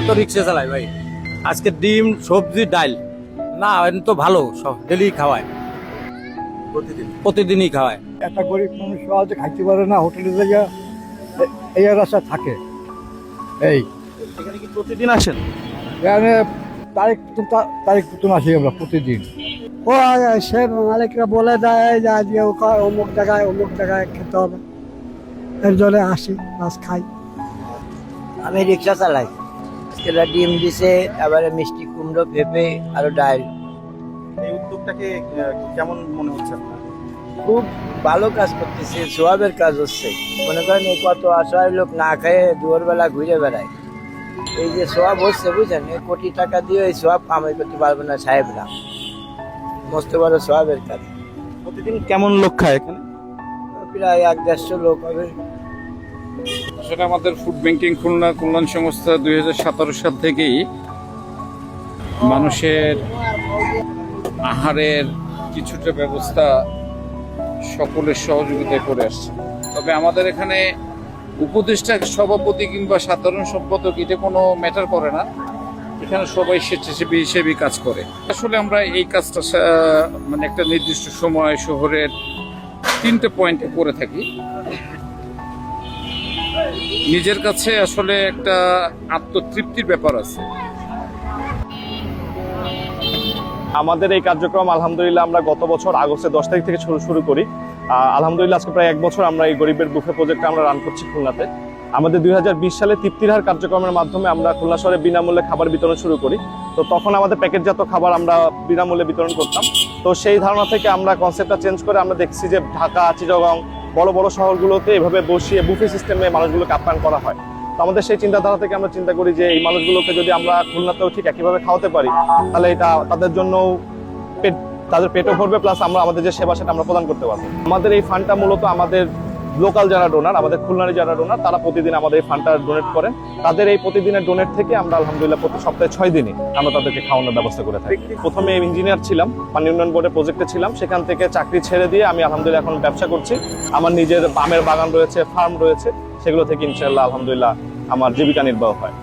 তো রিক্সা চালাই ভাই। আজকে ডিম সবজি ডাল না তো ভালো, সব ডেলি খাওয়ায়, প্রতিদিনই খাওয়ায়। একটা গরিব মানুষ সহজে খাইতে পারে না, হোটেলে জায়গা এই রাস্তা থাকে। এই এখানে কি প্রতিদিন আসেন? এখানে তারিখ নতুন আসি আমরা প্রতিদিন। ও সে মালিকরা বলে দেয় যে আজকে অমুক জায়গায় খেতে হবে, এর জন্য আসি মাছ খাই। আমি রিক্সা চালাই। এরা ডিম দিছে, তারপরে মিষ্টি কুমড়ো, পেঁপে আর ডাল। এই উদ্যোগটাকে কেমন মনে হচ্ছে আপনার? খুব ভালো কাজ করতেছে, সোয়াবের কাজ হচ্ছে। মনে করেন এই কত অসহায় লোক না খেয়ে দুপুরবেলা ঘুরে বেড়ায়, এই যে সোয়াব হচ্ছে বুঝছেন, এই কোটি টাকা দিয়ে এই সোয়াব কামাই করতে পারবে না সাহেবরা। মস্ত বড় সোয়াবের কাজ। প্রতিদিন কেমন লোক খায় এখানে? প্রায় 1-150 লোক হবে। আসলে আমাদের ফুড ব্যাংকিং খুলনা কল্যাণ সংস্থা 2017 সাল থেকেই মানুষের আহারের কিছুটা ব্যবস্থা সকলের সহযোগিতায় করে আসছে। তবে আমাদের এখানে উপদেষ্টা, সভাপতি কিংবা সাধারণ সম্পাদক এটা কোনো ম্যাটার করে না। এখানে সবাই স্বেচ্ছাসেবী হিসেবে কাজ করে। আসলে আমরা এই কাজটা মানে একটা নির্দিষ্ট সময় শহরের 3টে পয়েন্টে করে থাকি। নিজের কাছে আসলে একটা আত্মতৃপ্তির ব্যাপার আছে। আমাদের এই কার্যক্রম আলহামদুলিল্লাহ আমরা গত বছর আগস্টের 10 তারিখ থেকে শুরু করি। আলহামদুলিল্লাহ আজকে প্রায় 1 বছর আমরা এই গরিবের বুফে প্রজেক্টটা আমরা রান করছি খুলনাতে। আমাদের 2020 সালে তৃপ্তির কার্যক্রমের মাধ্যমে আমরা খুলনা শহরে বিনামূল্যে খাবার বিতরণ শুরু করি। তো তখন আমাদের প্যাকেটজাত খাবার আমরা বিনামূল্যে বিতরণ করতাম। তো সেই ধারণা থেকে আমরা কনসেপ্টটা চেঞ্জ করে আমরা দেখছি যে ঢাকা, চিটাগং, বড় বড় শহরগুলোতে এভাবে বসিয়ে বুফে সিস্টেমে মানুষগুলোকে আপ্যায়ন করা হয়। তো আমাদের সেই চিন্তাধারা থেকে আমরা চিন্তা করি যে এই মানুষগুলোকে যদি আমরা খুলনাতেও ঠিক একইভাবে খাওয়াতে পারি, তাহলে এটা তাদের জন্য তাদের পেটও ভরবে, প্লাস আমরা আমাদের যে সেবা সেটা আমরা প্রদান করতে পারবো। আমাদের এই ফান্ডটা মূলত আমাদের লোকাল যারা ডোনার, আমাদের খুলনার যারা ডোনার, তারা প্রতিদিন আমাদের এই ফান্ডটা ডোনেট করেন। তাদের এই প্রতিদিনের ডোনেট থেকে আমরা আলহামদুলিল্লাহ প্রতি সপ্তাহে 6 দিনই আমরা তাদেরকে খাওয়ানোর ব্যবস্থা করে থাকি। প্রথমে ইঞ্জিনিয়ার ছিলাম, পানি উন্নয়ন বোর্ডে প্রজেক্টে ছিলাম, সেখান থেকে চাকরি ছেড়ে দিয়ে আমি আলহামদুলিল্লাহ এখন ব্যবসা করছি। আমার নিজের আমের বাগান রয়েছে, ফার্ম রয়েছে, সেগুলো থেকে ইনশাআল্লাহ আলহামদুলিল্লাহ আমার জীবিকা নির্বাহ হয়।